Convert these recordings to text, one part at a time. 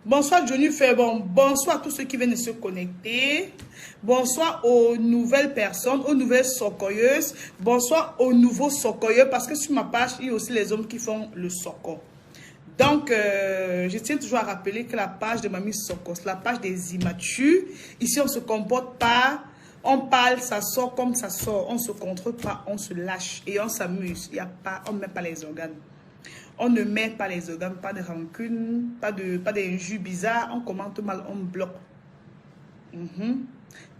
Bonsoir Johnny Faibon, bonsoir à tous ceux qui viennent de se connecter. Bonsoir aux nouvelles personnes, aux nouvelles socoyeuses. Bonsoir aux nouveaux socoyeux parce que sur ma page, il y a aussi les hommes qui font le soco. Donc, je tiens toujours à rappeler que la page de Mamie Soko, c'est la page des immatures. Ici, on ne se comporte pas, on parle, ça sort comme ça sort. On ne se contrôle pas, on se lâche et on s'amuse. On ne met pas les organes. On ne met pas les organes, pas de rancune, pas d'injures bizarres. On commente mal, on bloque.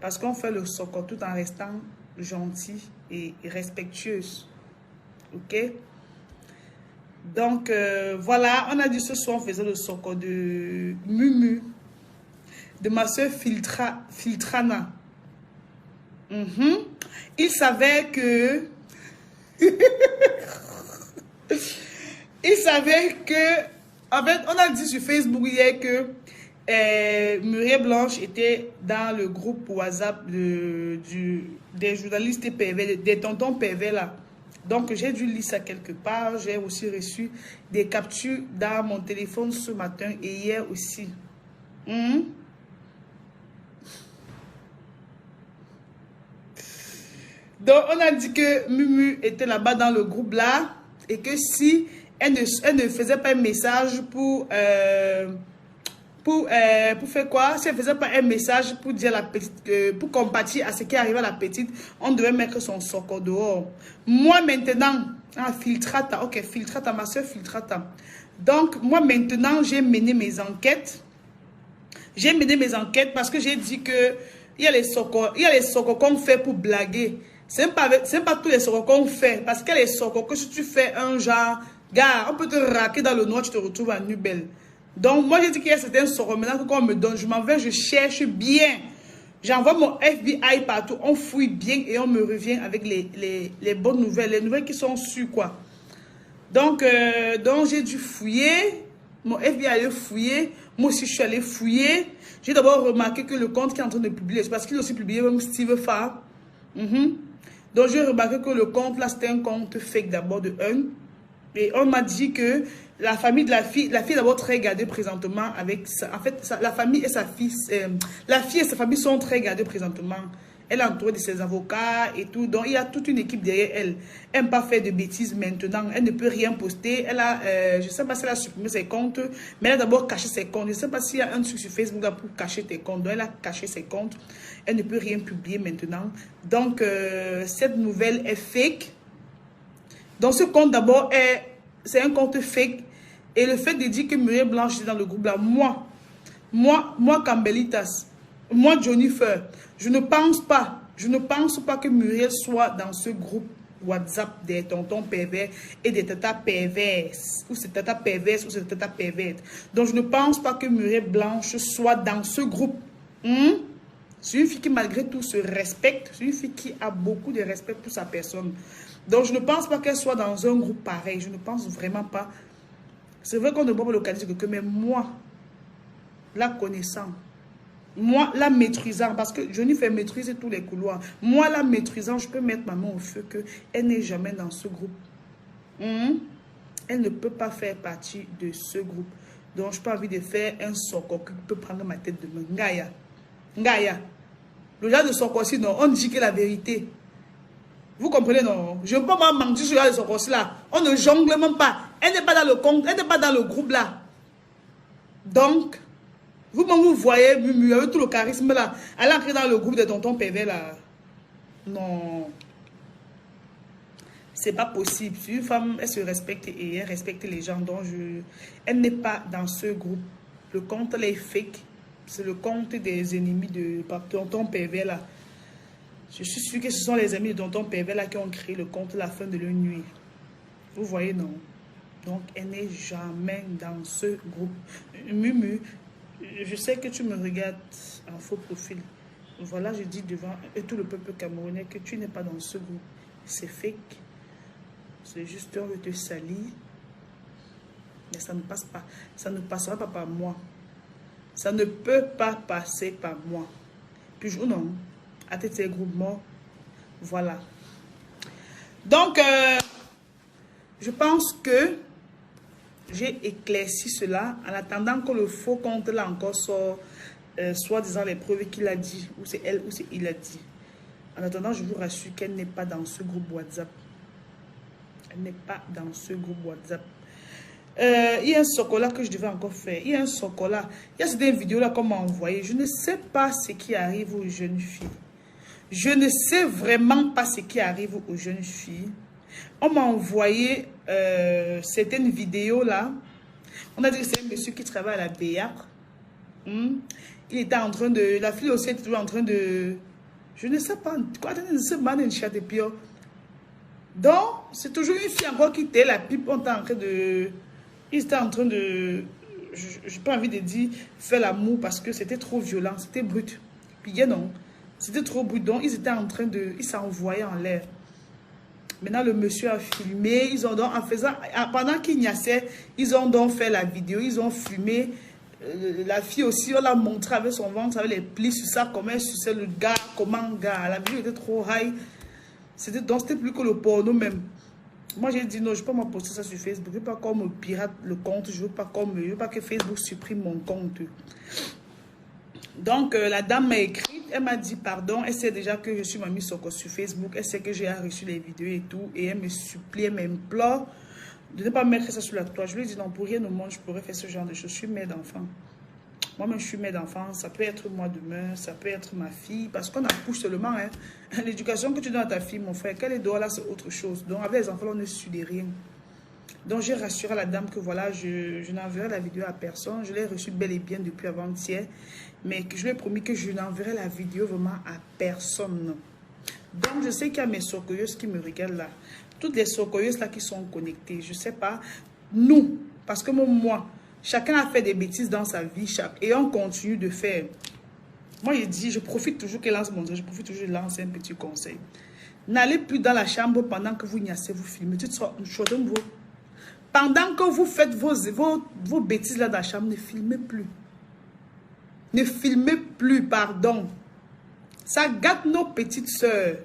Parce qu'on fait le Soko tout en restant gentil et respectueuse. Ok? Donc, voilà, on a dit ce soir, on faisait le Soko de Mumu, de ma soeur Filtrana. Il savait que... il savait que... En fait, on a dit sur Facebook hier que Muriel Blanche était dans le groupe WhatsApp des journalistes PV, des tontons PV là. Donc, j'ai dû lire ça quelque part. J'ai aussi reçu des captures dans mon téléphone ce matin et hier aussi. Donc, on a dit que Mumu était là-bas dans le groupe là et que si elle ne faisait pas un message pour faire quoi? Si elle ne faisait pas un message pour dire à la petite, pour compatir à ce qui arrive à la petite, on devait mettre son Soko dehors. Moi maintenant, Filtrata, ok, Filtrata, ma soeur Filtrata. Donc, moi maintenant, j'ai mené mes enquêtes. J'ai mené mes enquêtes parce que j'ai dit que il y a les Soko qu'on fait pour blaguer. C'est pas tous les Soko qu'on fait. Parce qu'il y a les Soko que si tu fais un genre, gars, on peut te raquer dans le noir, tu te retrouves à Nubel. Donc, moi, j'ai dit qu'il y a certains Soko maintenant que quand on me donne, je m'en vais, je cherche bien. J'envoie mon FBI partout, on fouille bien et on me revient avec les bonnes nouvelles, les nouvelles qui sont sûres, quoi. Donc j'ai dû fouiller, mon FBI allait fouiller, moi aussi je suis allé fouiller. J'ai d'abord remarqué que le compte qui est en train de publier, c'est parce qu'il a aussi publié même Steve Farr. Donc j'ai remarqué que le compte là c'était un compte fake d'abord de un. Et on m'a dit que la famille de la fille est d'abord très gardée présentement avec ça. En fait, la famille et sa fille, la fille et sa famille sont très gardées présentement. Elle est entourée de ses avocats et tout. Donc, il y a toute une équipe derrière elle. Elle n'aime pas faire de bêtises maintenant. Elle ne peut rien poster. Elle a, je ne sais pas si elle a supprimé ses comptes, mais elle a d'abord caché ses comptes. Je ne sais pas s'il y a un truc sur Facebook là pour cacher tes comptes. Donc, elle a caché ses comptes. Elle ne peut rien publier maintenant. Donc, cette nouvelle est fake. Donc, ce compte d'abord, c'est un compte fake. Et le fait de dire que Muriel Blanche est dans le groupe là, moi, Cambelitas, moi, Jennifer, je ne pense pas que Muriel soit dans ce groupe WhatsApp des tontons pervers et des tatas perverses, ou c'est tata perverse ou c'est tata perverte. Donc, je ne pense pas que Muriel Blanche soit dans ce groupe. C'est une fille qui, malgré tout, se respecte. C'est une fille qui a beaucoup de respect pour sa personne. Donc, je ne pense pas qu'elle soit dans un groupe pareil. Je ne pense vraiment pas. C'est vrai qu'on ne peut pas localiser quelqu'un, mais moi, la connaissant, moi, la maîtrisant, parce que je n'y fais maîtriser tous les couloirs. Moi, la maîtrisant, je peux mettre ma main au feu qu'elle n'est jamais dans ce groupe. Elle ne peut pas faire partie de ce groupe. Donc, je n'ai pas envie de faire un Soko qui peut prendre ma tête de main. Ngaya. Le genre de Soko aussi, non, on dit que la vérité. Vous comprenez, non? Je ne peux pas mentir sur les Soko là. On ne jongle même pas. Elle n'est pas dans le compte, elle n'est pas dans le groupe là. Donc, vous voyez, Mumu, avec tout le charisme là, elle est entrée dans le groupe de tontons PV là. Non. C'est pas possible. Si une femme, elle se respecte et elle respecte les gens. Donc, elle n'est pas dans ce groupe. Le compte, elle est fake. C'est le compte des ennemis de tonton PV là. Je suis sûre que ce sont les amis de tonton PV là qui ont créé le compte à la fin de leur nuit. Vous voyez, non? Donc, elle n'est jamais dans ce groupe. Mumu, je sais que tu me regardes en faux profil. Voilà, je dis devant tout le peuple camerounais que tu n'es pas dans ce groupe. C'est fake. C'est juste on veut te salir. Mais ça ne passe pas. Ça ne passera pas par moi. Ça ne peut pas passer par moi. Puis, non. À tête ces groupes morts. Voilà. Donc, je pense que j'ai éclairci cela en attendant que le faux compte là encore sort, soit disant les preuves qu'il a dit, ou c'est elle ou c'est il a dit. En attendant, je vous rassure qu'elle n'est pas dans ce groupe WhatsApp. Elle n'est pas dans ce groupe WhatsApp. Il y a un chocolat que je devais encore faire. Il y a un chocolat. Il y a cette vidéo-là qu'on m'a envoyé. Je ne sais pas ce qui arrive aux jeunes filles. Je ne sais vraiment pas ce qui arrive aux jeunes filles. On m'a envoyé certaines vidéos là. On a dit que c'est un monsieur qui travaille à la BIAC. Il était en train de... La fille aussi était toujours en train de... Je ne sais pas. Donc, c'est toujours une fille encore qui était la pipe. On était en train de... Ils étaient en train de... Je n'ai pas envie de dire faire l'amour parce que c'était trop violent. C'était brut. Puis non. C'était trop brut. Donc, ils étaient en train de... Ils s'envoyaient en l'air. Maintenant, le monsieur a filmé. Ils ont donc, en faisant... Pendant qu'il niassait, ils ont donc fait la vidéo. Ils ont filmé. La fille aussi, on l'a montré avec son ventre, avec les plis sur ça, comment elle suçait le gars, comment gars. La vidéo était trop high. C'était plus que le porno même. Moi, j'ai dit non, je ne peux pas poster ça sur Facebook. Je ne veux pas qu'on me pirate le compte. Je ne veux pas que Facebook supprime mon compte. Donc, la dame m'a écrit. Elle m'a dit pardon. Elle sait déjà que je suis mis sur Facebook. Elle sait que j'ai reçu les vidéos et tout. Et elle me supplie, elle m'implore de ne pas mettre ça sur la toile. Je lui ai dit non, pour rien au monde, je pourrais faire ce genre de choses. Je suis mère d'enfant. Moi-même, je suis mère d'enfant. Ça peut être moi demain, ça peut être ma fille. Parce qu'on accouche seulement. Hein. L'éducation que tu donnes à ta fille, mon frère, qu'elle est dehors là, c'est autre chose. Donc, avec les enfants, on ne suit de rien. Donc, j'ai rassuré la dame que voilà, je n'enverrai la vidéo à personne. Je l'ai reçue bel et bien depuis avant-hier. Mais que je lui ai promis que je n'enverrai la vidéo vraiment à personne. Donc, je sais qu'il y a mes socoyeuses qui me regardent là. Toutes les socoyeuses là qui sont connectées. Je ne sais pas. Nous, parce que moi, chacun a fait des bêtises dans sa vie. Et on continue de faire. Moi, je dis, je profite toujours qu'elle lance mon Dieu. Je profite toujours de lancer un petit conseil. N'allez plus dans la chambre pendant que vous niassez, vous filmez. Pendant que vous faites vos bêtises là dans la chambre, ne filmez plus. Ne filmez plus, pardon. Ça gâte nos petites sœurs.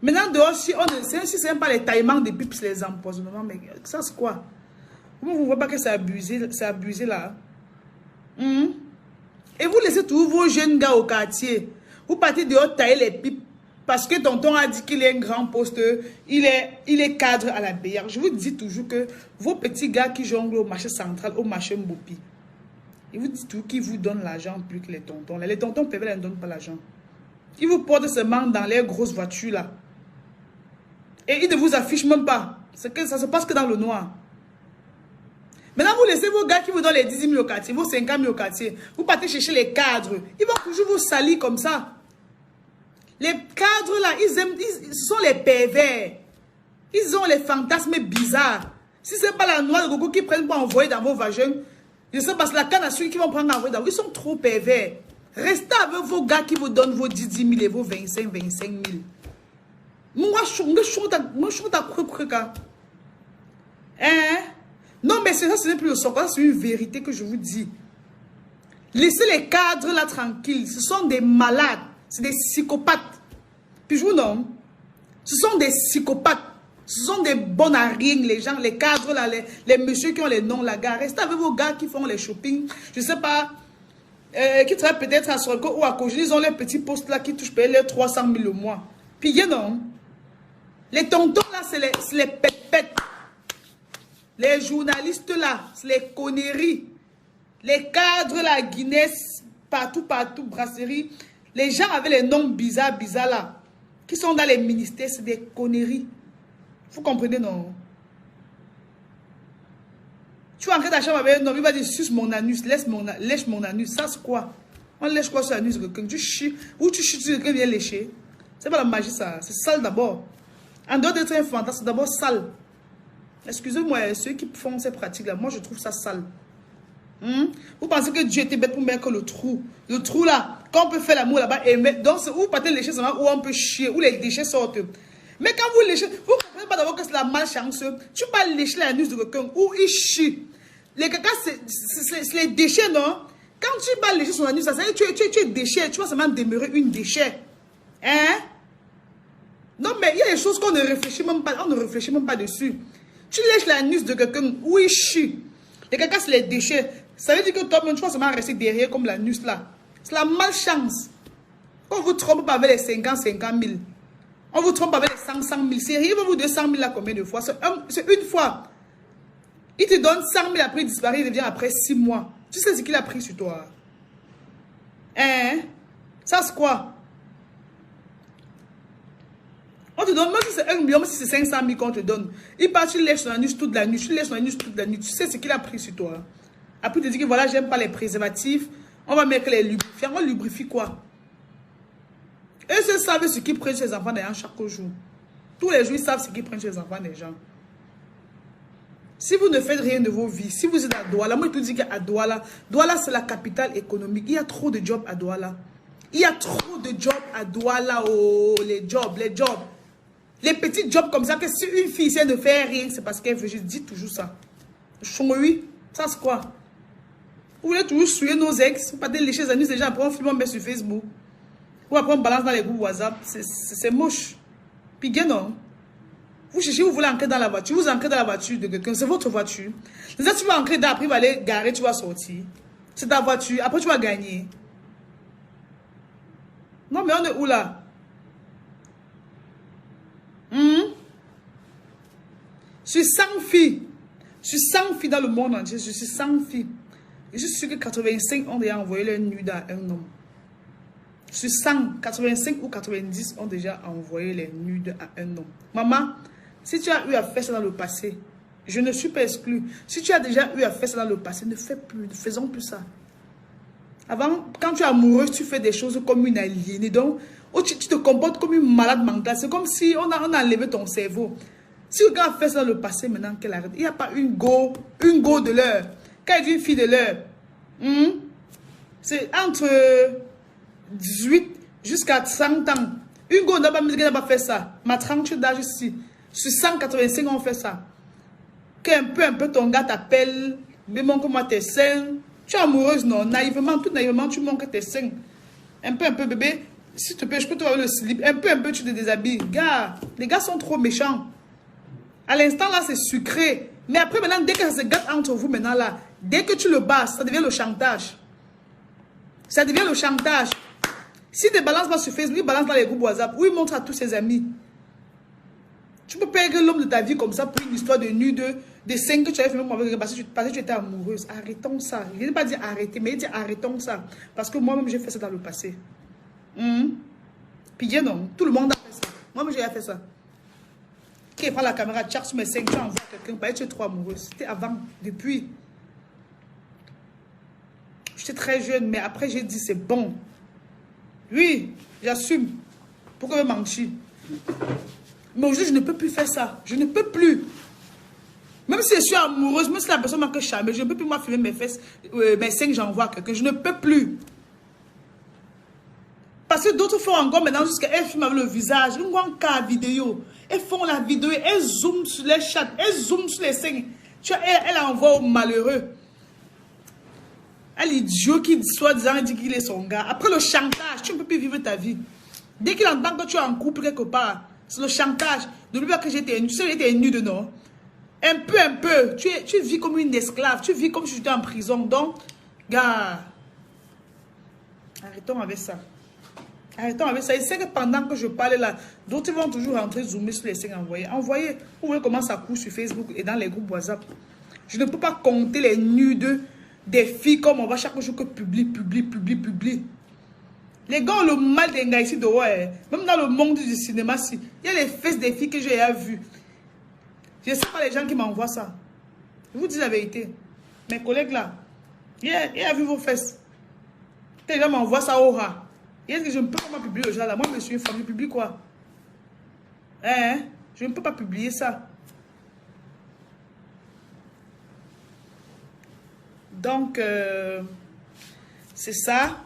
Maintenant, dehors, si ce n'est pas les taillements des pips, les empoisonnements, mais ça c'est quoi? Vous ne voyez pas que c'est abusé là? Et vous laissez tous vos jeunes gars au quartier. Vous partez dehors tailler les pipes. Parce que tonton a dit qu'il est un grand poste, il est cadre à la BIAC. Je vous dis toujours que vos petits gars qui jonglent au marché central, au marché Mbopi, ils vous disent toujours qu'ils vous donnent l'argent plus que les tontons. Les tontons PV ne donnent pas l'argent. Ils vous portent seulement dans les grosses voitures là. Et ils ne vous affichent même pas. C'est que ça se passe que dans le noir. Maintenant, vous laissez vos gars qui vous donnent les 10 000 au quartier, vos 50 000 au quartier. Vous partez chercher les cadres. Ils vont toujours vous salir comme ça. Les cadres là, ce sont les pervers. Ils ont les fantasmes bizarres. Si ce n'est pas la noix de coco qui prennent pour envoyer dans vos vagins, je sais pas, c'est la canne à sucre qui vont prendre envoyer dans vos. Ils sont trop pervers. Restez avec vos gars qui vous donnent vos 10 000 et vos 25 000. Moi, je suis non, mais ça, ce n'est plus le sort. C'est une vérité que je vous dis. Laissez les cadres là tranquilles. Ce sont des malades. C'est des psychopathes. Puis je vous nomme. Ce sont des psychopathes. Ce sont des bons à rien, les gens, les cadres là, les messieurs qui ont les noms là, gars. Restez avec vos gars qui font les shopping. Je ne sais pas. Qui travaillent peut-être à Sorco ou à Kogé. Ils ont les petits postes là qui touchent les 300 000 au mois. Puis non. Les tontons là, c'est les pépettes. Les journalistes là, c'est les conneries. Les cadres là, Guinness, partout, brasserie. Les gens avec les noms bizarres là, qui sont dans les ministères, c'est des conneries. Vous comprenez, non? Tu vas entrer dans la chambre avec un homme, il va dire, suce mon anus, lèche mon anus. Ça, c'est quoi? On lèche quoi sur l'anus de quelqu'un? Tu chies, ou tu chies sur quelqu'un vient lécher. C'est pas la magie, ça. C'est sale d'abord. En dehors d'être un fantasme, c'est d'abord sale. Excusez-moi, ceux qui font ces pratiques-là, moi, je trouve ça sale. Vous pensez que Dieu était bête pour mettre le trou? Le trou là, quand on peut faire l'amour là-bas, et mettre, donc c'est où partez lécher seulement, où on peut chier, où les déchets sortent. Mais quand vous léchez, vous ne comprenez pas d'abord que c'est la malchance. Tu peux lécher l'anus de quelqu'un où il chie. Les caca, c'est les déchets, non? Quand tu vas lécher son anus, ça veut dire que tu es déchet, tu vas seulement demeurer une déchet. Hein? Non, mais il y a des choses qu'on ne réfléchit même pas, on ne réfléchit même pas dessus. Tu lèches l'anus de quelqu'un, oui, chi. Et quelqu'un, c'est les déchets. Ça veut dire que toi-même, tu vas seulement rester derrière comme l'anus là. C'est la malchance. On vous trompe pas avec les 50 000. On vous trompe avec les 100 000. C'est rien, vous donner 100 000 là combien de fois? C'est une fois. Il te donne 100 000, après il disparaît, il revient après 6 mois. Tu sais ce qu'il a pris sur toi? Hein? Ça c'est quoi? On te donne, même si c'est 1 million, même si c'est 500 000 qu'on te donne. Il part, tu lèches son anus toute la nuit, tu lèches son anus toute la nuit. Tu sais ce qu'il a pris sur toi? Après, il te dit que voilà, j'aime pas les préservatifs. On va mettre les lubrifiants. On lubrifie quoi? Eux, ils savent ce qu'ils prennent chez les enfants des gens chaque jour. Tous les jours, ils savent ce qu'ils prennent chez les enfants des gens. Si vous ne faites rien de vos vies, si vous êtes à Douala, moi je te dis qu'à Douala, Douala c'est la capitale économique. Il y a trop de jobs à Douala. Il y a trop de jobs à Douala. Oh, les jobs. Les petits jobs comme ça, que si une fille essaie de faire rien, c'est parce qu'elle veut. Je dis toujours ça. Oui, ça c'est quoi? Vous voulez toujours souiller nos ex, pas délécher les amis déjà, après on filme, on met sur Facebook. Ou après on balance dans les groupes WhatsApp. C'est moche. Puis bien non. Vous cherchez, vous voulez entrer dans la voiture, vous entrez dans la voiture de quelqu'un, c'est votre voiture. Les autres, tu vas entrer dedans, après, il va aller garer, tu vas sortir. C'est ta voiture, après, tu vas gagner. Non, mais on est où là? Je suis 100 filles. Je suis 100 filles dans le monde entier, je suis 100 filles. Et je suis sûr que 85 ont déjà envoyé leur nude à un homme. Je suis 100, 85 ou 90 ont déjà envoyé les nudes à un homme. Maman, si tu as eu à faire ça dans le passé, je ne suis pas exclue. Si tu as déjà eu à faire ça dans le passé, ne faisons plus ça. Avant, quand tu es amoureuse, tu fais des choses comme une aliénée. Donc, tu te comportes comme une malade mentale. C'est comme si on a enlevé ton cerveau. Si quelqu'un a fait ça dans le passé, maintenant qu'elle arrête, il n'y a pas une go de l'heure. Quand elle dit une fille de l'heure, c'est entre 18 jusqu'à 100 ans. Une go n'a pas fait ça. Ma tranche d'âge ici. Sur 185, on fait ça. Qu'un peu ton gars t'appelle, mais montre moi tes seins. Tu es amoureuse, non? Naïvement, tout naïvement, tu montres tes seins. Un peu, bébé. S'il te plaît, je peux te voir le slip. Un peu, tu te déshabilles. Gars, les gars sont trop méchants. À l'instant, là, c'est sucré. Mais après, maintenant, dès que ça se gâte entre vous, maintenant, là, dès que tu le bats, ça devient le chantage. Ça devient le chantage. Si tu ne balances pas sur Facebook, il balance dans les groupes WhatsApp, où il montre à tous ses amis. Tu peux perdre l'homme de ta vie comme ça pour une histoire de nu de 5 que tu avais fait avec parce que tu étais amoureuse. Arrêtons ça. Je n'ai pas dit arrêter, mais il dit arrêtons ça. Parce que moi-même, j'ai fait ça dans le passé. Puis bien non, tout le monde a fait ça. Moi-même, j'ai fait ça. Qui prend la caméra, tu cherches mes 5, tu envoies quelqu'un, parce que tu es trop amoureuse. C'était avant, depuis. J'étais très jeune, mais après, j'ai dit c'est bon. Oui, j'assume. Pourquoi me mentir? Mais aujourd'hui, je ne peux plus faire ça. Je ne peux plus. Même si je suis amoureuse, même si la personne m'a que charmé, je ne peux plus moi filmer mes fesses, mes seins, j'envoie quelqu'un. Je ne peux plus. Parce que d'autres font encore maintenant jusqu'à elles filment avec le visage. Ils voient un cas vidéo. Elles font la vidéo, elles zooment sur les chats, elles zooment sur les seins. Tu vois, elle envoie au malheureux. À l'idiot qui soi-disant dit qu'il est son gars. Après le chantage, tu ne peux plus vivre ta vie. Dès qu'il entend que tu es en couple quelque part, c'est le chantage. De lui dire que j'étais nue. Tu sais, j'étais nue de non. Un peu. Tu vis comme une esclave. Tu vis comme si tu étais en prison. Donc, gars, arrêtons avec ça. Arrêtons avec ça. Et c'est que pendant que je parle là, d'autres vont toujours rentrer, zoomer sur les seins envoyés. Envoyez. Vous voyez comment ça court sur Facebook et dans les groupes WhatsApp. Je ne peux pas compter les nudes des filles comme on va chaque jour que publie. Les gars ont le mal des gars ici dehors. Même dans le monde du cinéma, il y a les fesses des filles que j'ai vues. Je ne sais pas les gens qui m'envoient ça. Je vous dis la vérité. Mes collègues là, il a vu vos fesses. Les gens m'envoient ça au rat. Et que je ne peux pas publier le genre là. Moi, je suis une femme, je publie quoi? Je ne peux pas publier ça. Donc, c'est ça.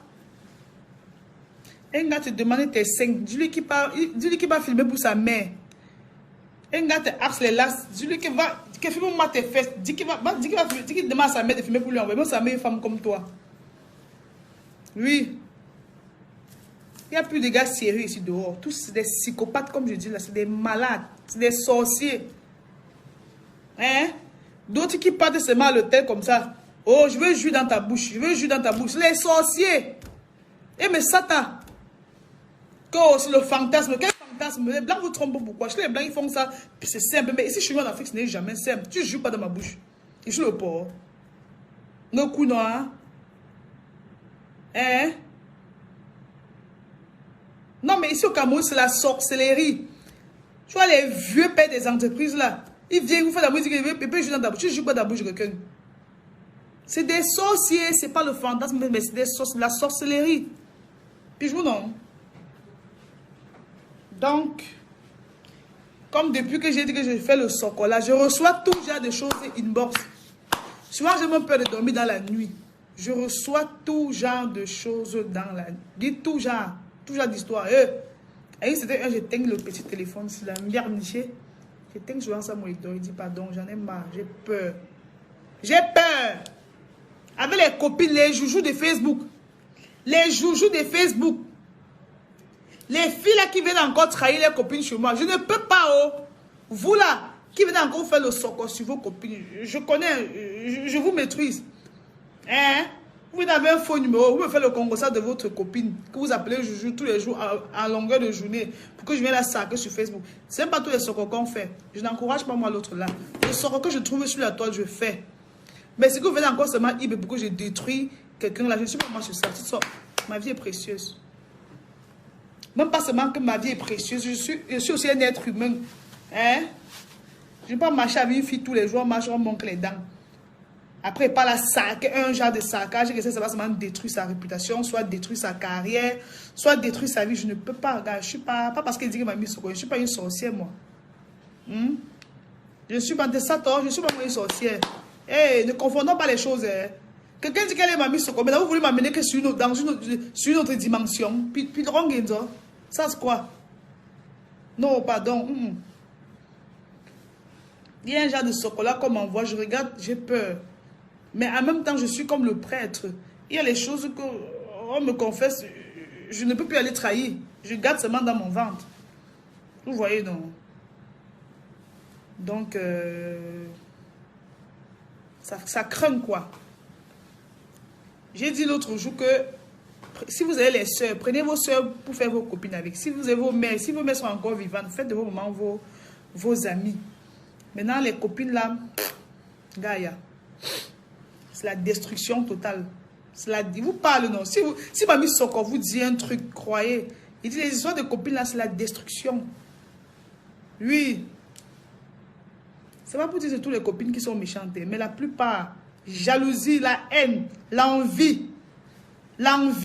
Un gars te demande tes seins. Dis-lui qu'il va filmer pour sa mère. Un gars te axe les lasses. Dis-lui qu'il va filmer moi tes fesses. Dis qu'il demande à sa mère de filmer pour lui envoyer. Moi, sa mère est une femme comme toi. Oui. Il n'y a plus de gars sérieux ici dehors. Tous des psychopathes, comme je dis là. C'est des malades. C'est des sorciers. Hein? D'autres qui partent seulement à l'hôtel comme ça. Oh, je veux jouer dans ta bouche. Je veux jouer dans ta bouche. Les sorciers. Eh, mais Satan. C'est le fantasme. Quel fantasme? Les blancs vous trompent pourquoi? Chez les blancs, ils font ça. C'est simple. Mais ici, chez nous en Afrique, ce n'est jamais simple. Tu ne joues pas dans ma bouche. Je suis le porc. Nos coups noirs. Hein? Non, mais ici au Cameroun, c'est la sorcellerie. Tu vois les vieux pères des entreprises là. Ils viennent vous faire la musique, ils peuvent jouer dans ta bouche. Tu joues pas dans la bouche de quelqu'un. C'est des sorciers, c'est pas le fantasme, mais c'est la sorcellerie. Puis je vous non. Donc, comme depuis que j'ai dit que je fais le socola, je reçois tout genre de choses inbox. Souvent, j'ai même peur de dormir dans la nuit. Je reçois tout genre de choses dans la nuit. Dites tout genre d'histoire. Et c'était un, j'éteins le petit téléphone, c'est la merde nichée. J'éteins souvent ça, moi, il dit pardon, j'en ai marre, j'ai peur. J'ai peur. Avec les copines, les joujoux de Facebook. Les joujoux de Facebook. Les filles là qui viennent encore trahir les copines chez moi. Je ne peux pas, oh. Vous là, qui venez encore faire le soco sur vos copines. Je connais, je vous maîtrise. Hein? Vous avez un faux numéro, vous me faites le congossat de votre copine, que vous appelez Joujou tous les jours à longueur de journée, pour que je vienne la saquer sur Facebook. Ce n'est pas tous les socos qu'on fait. Je n'encourage pas moi l'autre là. Le soco que je trouve sur la toile, je fais. Mais si vous venez encore seulement pour que je détruis quelqu'un là, je ne suis pas moi sur ça. Ma vie est précieuse. Même pas seulement que ma vie est précieuse, je suis aussi un être humain. Hein? Je ne vais pas marcher avec une fille tous les jours, marcher, on manque les dents. Après, pas la sac, un genre de saccage, que ça va seulement détruire sa réputation, soit détruire sa carrière, soit détruire sa vie. Je ne peux pas, regarde, je suis pas parce qu'elle dit que m'a mis sur quoi, je ne suis pas une sorcière, moi. Je ne suis pas de Satan, je ne suis pas une sorcière. Hey, ne confondons pas les choses. Hein. Quelqu'un dit qu'elle est mamie sur quoi, mais là, vous voulez m'amener que sur une autre dimension. Puis ça c'est quoi? Non, pardon. Il y a un genre de chocolat qu'on m'envoie, je regarde, j'ai peur. Mais en même temps, je suis comme le prêtre. Il y a les choses qu'on me confesse, je ne peux plus aller trahir. Je garde seulement dans mon ventre. Vous voyez, non? Donc, ça craint quoi. J'ai dit l'autre jour que si vous avez les soeurs, prenez vos soeurs pour faire vos copines avec. Si vous avez vos mères, si vos mères sont encore vivantes, faites de vos mamans vos amis. Maintenant, les copines là, Gaïa, c'est la destruction totale. Vous parlez, non? Si Mamie Soko vous dit un truc, croyez. Il dit les histoires de copines là, c'est la destruction. Oui. C'est pas pour dire que c'est toutes les copines qui sont méchantes, mais la plupart, jalousie, la haine, l'envie. L'envie.